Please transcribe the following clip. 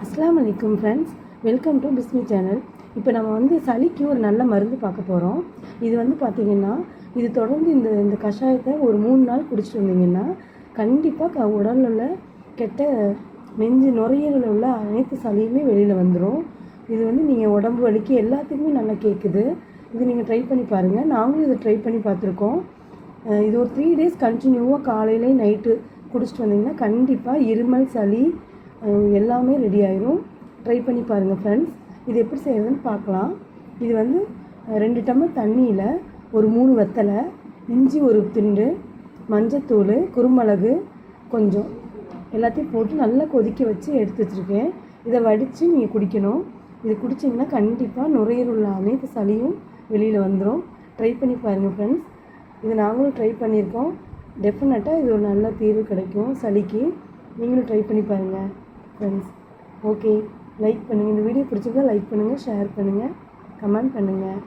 அஸ்ஸலாமு அலைக்கும் friends, welcome to Bismi channel. இப்போ நம்ம சளிக்கு ஒரு நல்ல மருந்து பார்க்க போகிறோம். இது பார்த்திங்கன்னா, இது தொடர்ந்து இந்த கஷாயத்தை ஒரு 3 நாள் குடிச்சிட்டு வந்தீங்கன்னா கண்டிப்பாக உடலில் உள்ள கெட்ட நெஞ்சு நுரையீரலில் உள்ள அனைத்து சளியுமே வெளியில் வந்துடும். இது நீங்கள் உடம்பு வலிக்கு எல்லாத்துக்குமே நல்லா கேட்குது. இது நீங்கள் ட்ரை பண்ணி பாருங்கள். நாங்களும் இதை ட்ரை பண்ணி பார்த்துருக்கோம். இது ஒரு 3 days கண்டினியூவாக காலையிலே நைட்டு குடிச்சிட்டு வந்தீங்கன்னா கண்டிப்பாக இருமல் சளி எல்லாமே ரெடி ஆயிரும். ட்ரை பண்ணி பாருங்கள் ஃப்ரெண்ட்ஸ். இது எப்படி செய்யறதுன்னு பார்க்கலாம். இது 2 டம்ளர் தண்ணியில் ஒரு 3 வெத்தலை, இஞ்சி ஒரு துண்டு, மஞ்சத்தூள், குருமிளகு கொஞ்சம் எல்லாத்தையும் போட்டு நல்லா கொதிக்க வச்சு எடுத்து வச்சுருக்கேன். இதை வடித்து நீங்கள் குடிக்கணும். இது குடிச்சிங்கன்னா கண்டிப்பாக நுரையீரல் அனைத்து சளியும் வெளியில் வந்துடும். ட்ரை பண்ணி பாருங்கள் ஃப்ரெண்ட்ஸ். இது நாங்களும் ட்ரை பண்ணியிருக்கோம். டெஃபினட்டாக இது ஒரு நல்ல தீர்வு கிடைக்கும் சளிக்கு. நீங்களும் ட்ரை பண்ணி பாருங்கள் ஃப்ரெண்ட்ஸ். ஓகே, லைக் பண்ணுங்கள். இந்த வீடியோ பிடிச்சிருந்தா லைக் பண்ணுங்கள், ஷேர் பண்ணுங்கள், கமெண்ட் பண்ணுங்கள்.